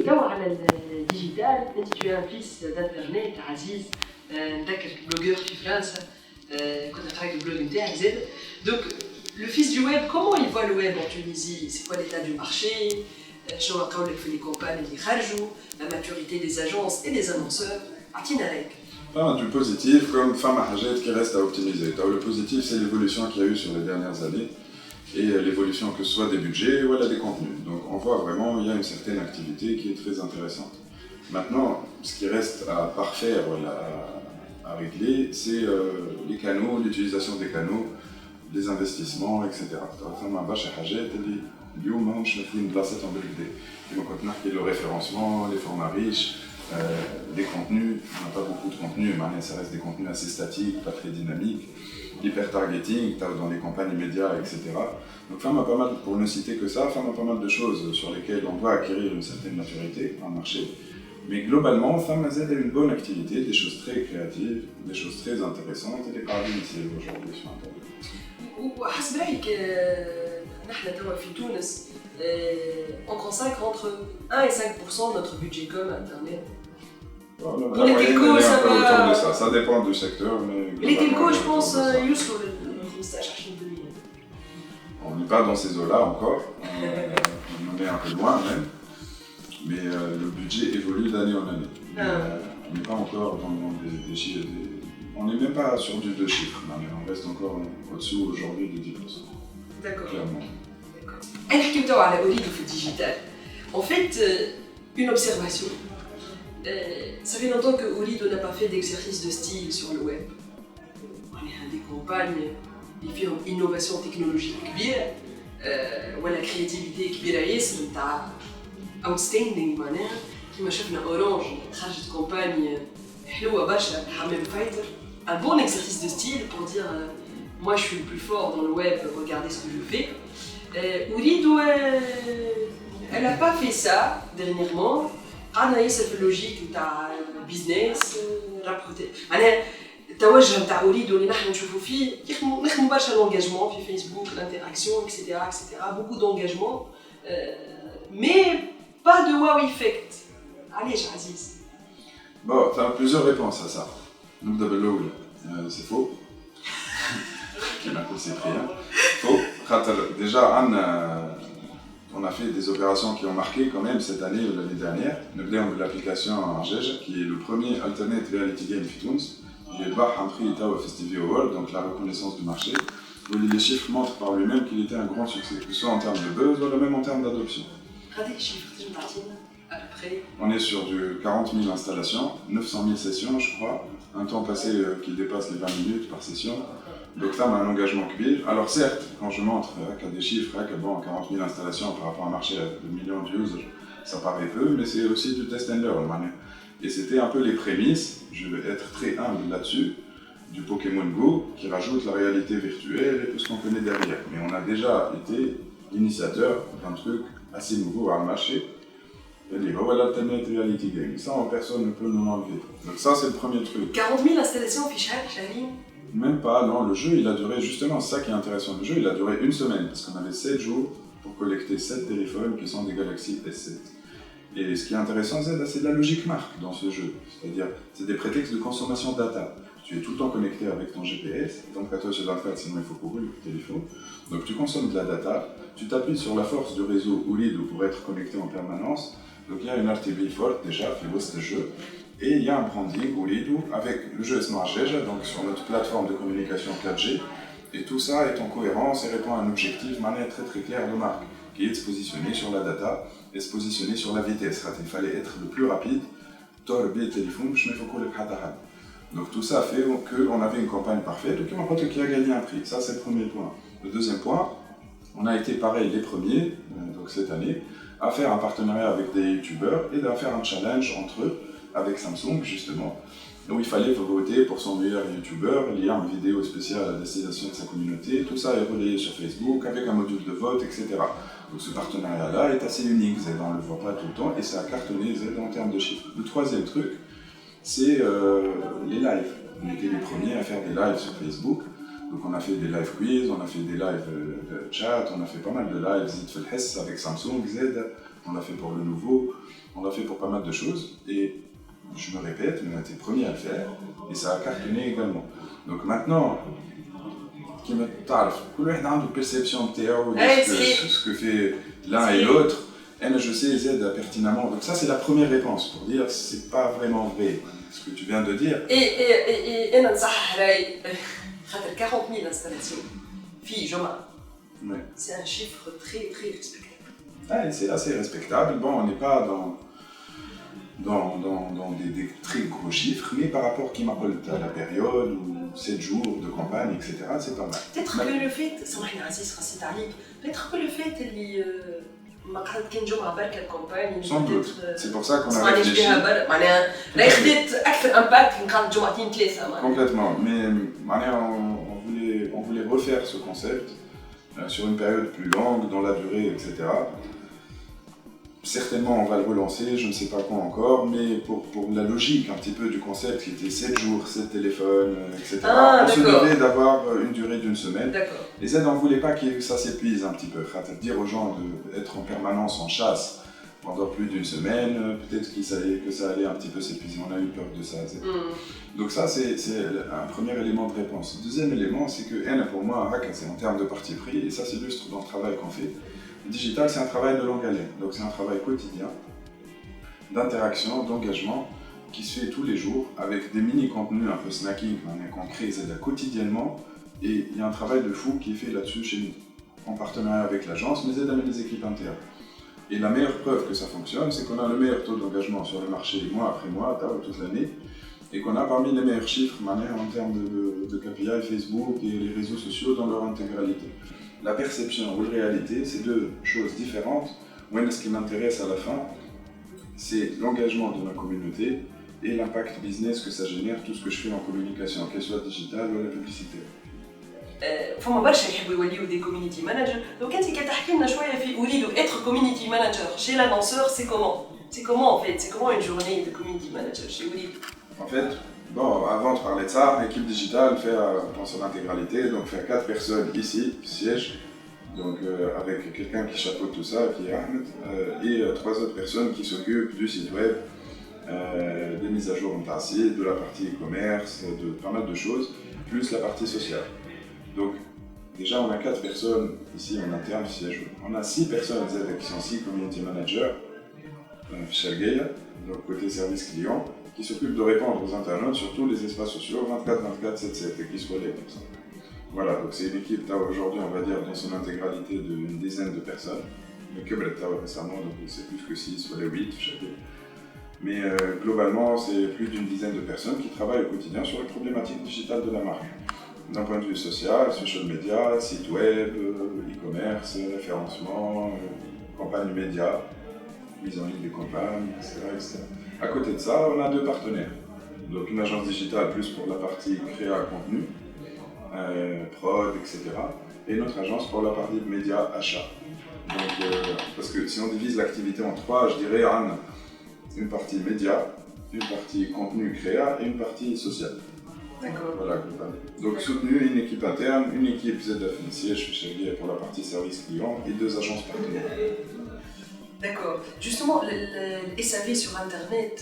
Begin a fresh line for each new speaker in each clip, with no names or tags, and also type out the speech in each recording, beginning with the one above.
توا على الديجيتال انت tu es un fils d'internet عزيز نذكر بلوجور في فرنسا كنت نتفرج البلوج نتاعك زاد donc le fils du web comment il voit le web en Tunisie c'est quoi l'état du marché شنو قولك في les campagnes اللي خرجوا la maturité des agences et des annonceurs عطينا رايك.
Du positif comme femme à Hajet qui reste à optimiser. Le positif c'est l'évolution qu'il y a eu sur les dernières années et l'évolution que ce soit des budgets ou des contenus. Donc on voit vraiment il y a une certaine activité qui est très intéressante. Maintenant, ce qui reste à parfaire ou à régler, c'est les canaux, l'utilisation des canaux, les investissements, etc. Femme à Hajet اليوم ماهمش مثلين بلاصتهم بالكدا كيما كنت نحكي le référencement, les formats riches, les contenus, on n'a pas beaucoup de contenus, mais ça reste des contenus assez statiques, pas très dynamiques, l'hyper-targeting, dans les campagnes médias, etc. Donc Femme a pas mal, pour ne citer que ça, Femme a pas mal de choses sur lesquelles on doit acquérir une certaine maturité dans le marché. Mais globalement, Femme a une bonne activité, des choses très créatives, des choses très intéressantes et des paradis ici aujourd'hui sur Internet.
وحسب رايك نحن توا في تونس on consacre entre 1 et 5% de notre budget com internet.
Pour les telcos, ça va. Ça dépend du secteur, mais
les telcos, je pense, يوصلوا ل 15-20
On n'est pas dans ces eaux-là encore, on en est un peu loin même, mais le budget évolue d'année en année. On n'est pas encore dans des chiffres, on n'est même pas sur du 2 chiffres, on reste encore au-dessous aujourd'hui de 10%.
D'accord.
Clairement.
Elle qui est à la Olive digital. En fait, une observation. Ça fait longtemps que Olido n'a pas fait d'exercice de style sur le web. On est à des campagnes, il fait une innovation technologique كبيرة, ولا créativité كبيرة ياسر نتاع outstanding معناها كيما شفنا أورانج خرجت كامباني حلوة برشا حمام فايتر. Un bon exercice de style pour dire moi je suis le plus fort dans le web, regardez ce que je fais. Olido, elle n'a pas fait ça dernièrement. قعدنا ياسر في اللوجيك نتاع البيزنس معناها التوجه نتاع اوليدو اللي نحن نشوفوا فيه نخدموا برشا لونجاجمون في فيسبوك الانتراكسيون اكسيتيرا بوكو دونجاجمون مي با دو واو ايفيكت. علاش عزيز؟
Bon, tu as plusieurs réponses à ça. نبدا بالاول c'est faux. كيما قلت سي rien. Faux. خاطر déjà on a fait des opérations qui ont marqué quand même cette année ou l'année dernière. Nous avons de l'application Argej, qui est le premier alternate reality game في تونس. Il est bas un prix au Festival World, donc la reconnaissance du marché. Où les chiffres montrent par lui-même qu'il était un grand succès, que ce soit en termes de buzz ou même en termes d'adoption.
Regardez les chiffres, je me partie à peu près.
On est sur du 40 000 installations, 900 000 sessions, je crois. Un temps passé qui dépasse les 20 minutes par session. Donc là, on a un engagement cuir. Alors certes, quand je montre qu'il y a des chiffres, bon, 40 000 installations par rapport à un marché de millions de users, ça paraît peu, mais c'est aussi du test and learn. Et c'était un peu les prémices, je vais être très humble là-dessus, du Pokémon Go qui rajoute la réalité virtuelle et tout ce qu'on connaît derrière. Mais on a déjà été initiateur d'un truc assez nouveau à le marché. Voilà l'alternate reality game. Ça, personne ne peut nous enlever. Donc ça, c'est le premier truc.
40 000 installations fichage, Charline.
Même pas, non, le jeu il a duré justement, c'est ça qui est intéressant, le jeu il a duré une semaine parce qu'on avait 7 jours pour collecter 7 téléphones qui sont des Galaxy S7. Et ce qui est intéressant c'est de la logique marque dans ce jeu, c'est-à-dire c'est des prétextes de consommation de data. Tu es tout le temps connecté avec ton GPS, tant que 14 sur 24 sinon il faut courir le téléphone. Donc tu consommes de la data, tu t'appuies sur la force du réseau Olido pour être connecté en permanence. Donc il y a une RTB forte déjà, fait ce jeu. Et il y a un branding Olido avec le jeu Argej, donc sur notre plateforme de communication 4G. Et tout ça est en cohérence et répond à un objectif de manière très très claire de marque, qui est de se positionner sur la data et se positionner sur la vitesse. Il fallait être le plus rapide. Donc tout ça fait qu'on avait une campagne parfaite et qui a gagné un prix. Ça c'est le premier point. Le deuxième point, on a été pareil les premiers, donc cette année, à faire un partenariat avec des youtubeurs et à faire un challenge entre eux avec Samsung justement, où il fallait voter pour son meilleur youtubeur, il y a une vidéo spéciale à destination de sa communauté, tout ça est relayé sur Facebook avec un module de vote, etc. Donc ce partenariat-là est assez unique, on ne le voit pas tout le temps, et ça a cartonné en termes de chiffres. Le troisième truc, c'est les lives. On était les premiers à faire des lives sur Facebook, Donc on a fait des live quiz, on a fait des live chat, on a fait pas mal de lives Zid Felhess avec Samsung, Z, on l'a fait pour le nouveau, on l'a fait pour pas mal de choses. Et je me répète, mais on a été premiers à le faire et ça a cartonné également. Donc maintenant, qui me tarif, tout le monde a une perception de ce que fait l'un et l'autre. Et je sais Z pertinemment. Donc ça c'est la première réponse pour dire c'est pas vraiment vrai ce que tu viens de dire.
Et on a 40 000 installations. Fille, Joma.
Ouais.
C'est un chiffre très très respectable.
Ah, c'est assez respectable. Bon, on n'est pas dans des très gros chiffres, mais par rapport à la période ou 7 jours de campagne, etc., c'est pas mal.
Peut-être que le fait, peut-être que le fait ما قعدت كي نجمع بركة الكومباني
c'est pour ça qu'on a réfléchi
معناها لا خديت أكثر امباكت من قعدت جمعتين ثلاثة
complètement, mais on voulait refaire ce concept sur une période plus longue, dans la durée, etc. Certainement on va le relancer, je ne sais pas quand encore, mais pour la logique un petit peu du concept qui était 7 jours, 7 téléphones, etc. On se devait d'avoir une durée d'une semaine. Et ça, on ne voulait pas que ça s'épuise un petit peu. Dire aux gens d'être en permanence en chasse pendant plus d'une semaine, peut-être que ça allait un petit peu s'épuiser, on a eu peur de ça. Donc ça c'est un premier élément de réponse. Le deuxième élément c'est que pour moi, c'est en termes de parti pris, et ça s'illustre dans le travail qu'on fait. Le digital, c'est un travail de longue haleine, donc c'est un travail quotidien, d'interaction, d'engagement, qui se fait tous les jours, avec des mini-contenus un peu snacking qu'on crée quotidiennement, et il y a un travail de fou qui est fait là-dessus chez nous, en partenariat avec l'agence, mais aide avec les équipes internes. Et la meilleure preuve que ça fonctionne, c'est qu'on a le meilleur taux d'engagement sur le marché mois après mois, toute l'année, et qu'on a parmi les meilleurs chiffres en termes de KPI, Facebook et les réseaux sociaux dans leur intégralité. La perception ou la réalité, c'est deux choses différentes. Moi, ce qui m'intéresse à la fin, c'est l'engagement de ma communauté et l'impact business que ça génère, tout ce que je fais en communication, qu'elle soit digitale ou la publicité.
فما برشا يحبوا يوليو دي كوميونيتي مانجر، دونك انت كتحكي لنا شويه في اريد اتر كوميونيتي مانجر chez l'annonceur, c'est comment en fait, c'est comment une journée de community manager chez Oulid?
En fait, bon, avant de parler de ça, l'équipe digitale fait dans son intégralité, donc faire 4 personnes ici, qui siègent, donc avec quelqu'un qui chapeaute tout ça, qui est Ahmed, et 3 autres personnes qui s'occupent du site web, des mises à jour en site, de la partie e-commerce, de pas mal de choses, plus la partie sociale. Donc déjà on a 4 personnes ici en interne qui siègent. On a 6 personnes qui sont 6 community managers, donc côté service client, qui s'occupent de répondre aux internautes sur tous les espaces sociaux 24/24, 7/7 et qui se relaient comme ça. Voilà, donc c'est une équipe aujourd'hui on va dire dans son intégralité d'une dizaine de personnes. Mais que récemment, donc c'est plus que 6, soit les 8 chacun. Mais globalement c'est plus d'une dizaine de personnes qui travaillent au quotidien sur les problématiques digitales de la marque. D'un point de vue social, social media, site web, e-commerce, référencement, campagne média, mise en ligne des campagnes, etc., etc. À côté de ça, on a 2 partenaires. Donc une agence digitale plus pour la partie créa contenu, prod, etc. Et notre agence pour la partie média achat. Donc, parce que si on divise l'activité en 3, je dirais une partie média, une partie contenu créa et une partie sociale.
D'accord.
Voilà, donc soutenu une équipe interne, une équipe ZFN siège chez Guy pour la partie service client et 2 agences partenaires.
D'accord. Justement, le SAV sur Internet,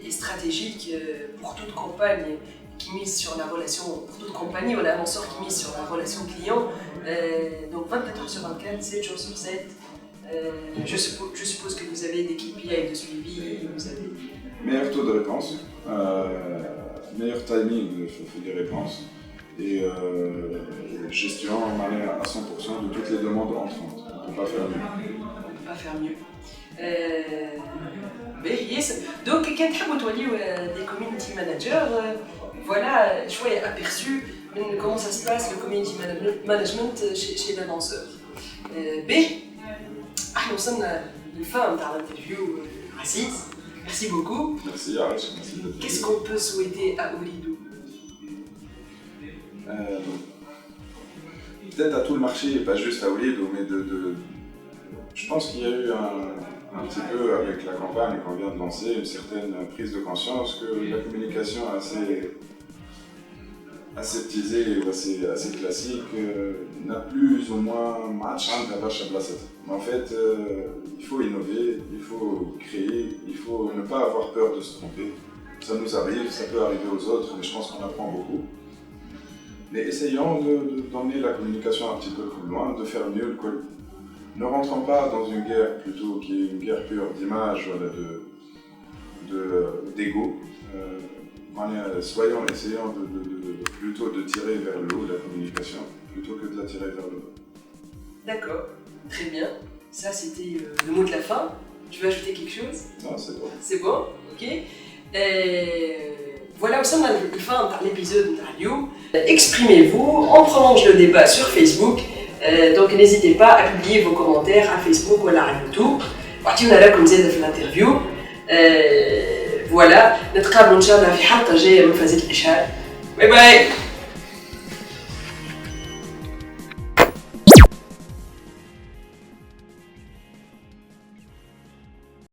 est stratégique pour toute campagne qui mise sur la relation, pour toute compagnie ou l'annonceur qui mise sur la relation client. Donc 24 heures sur 24, 7 jours sur 7. Je suppose que vous avez des KPI de suivi, vous avez...
Meilleur taux de réponse, meilleur timing des réponses et gestion à 100% de toutes les demandes entrantes. On ne peut pas faire mieux.
On ne peut pas faire mieux. Yes. Donc, quand vous êtes des community managers, voilà, je suis aperçu comment ça se passe le community management chez l'annonceur. B, nous sommes les femmes dans l'interview Aziz. Merci beaucoup.
Merci Arash.
Qu'est-ce qu'on peut souhaiter à Oulidou?
Peut-être à tout le marché, pas juste à Oulidou, mais je pense qu'il y a eu un petit peu avec la campagne qu'on vient de lancer, une certaine prise de conscience que la communication est assez aseptisé ou assez classique n'a plus ou moins match à vache à placette. Mais en fait, il faut innover, il faut créer, il faut ne pas avoir peur de se tromper. Ça nous arrive, ça peut arriver aux autres, mais je pense qu'on apprend beaucoup. Mais essayons d'emmener la communication un petit peu plus loin, de faire mieux le col. Ne rentrons pas dans une guerre plutôt qui est une guerre pure d'image, voilà, d'ego. Essayons plutôt de tirer vers le haut la communication, plutôt que de la tirer vers le bas.
D'accord, très bien. Ça, c'était le mot de la fin. Tu veux ajouter quelque chose?
Non, c'est bon.
C'est bon, ok. Voilà, nous sommes à la fin de l'épisode de radio. Exprimez-vous, on prolonge le débat sur Facebook. Donc n'hésitez pas à publier vos commentaires à Facebook ou à la YouTube. واعطيونا رايكم زاده في الانترفيو. فوالا نتقابلوا ان شاء الله في حلقه جايه من فازات الاشهار. باي باي.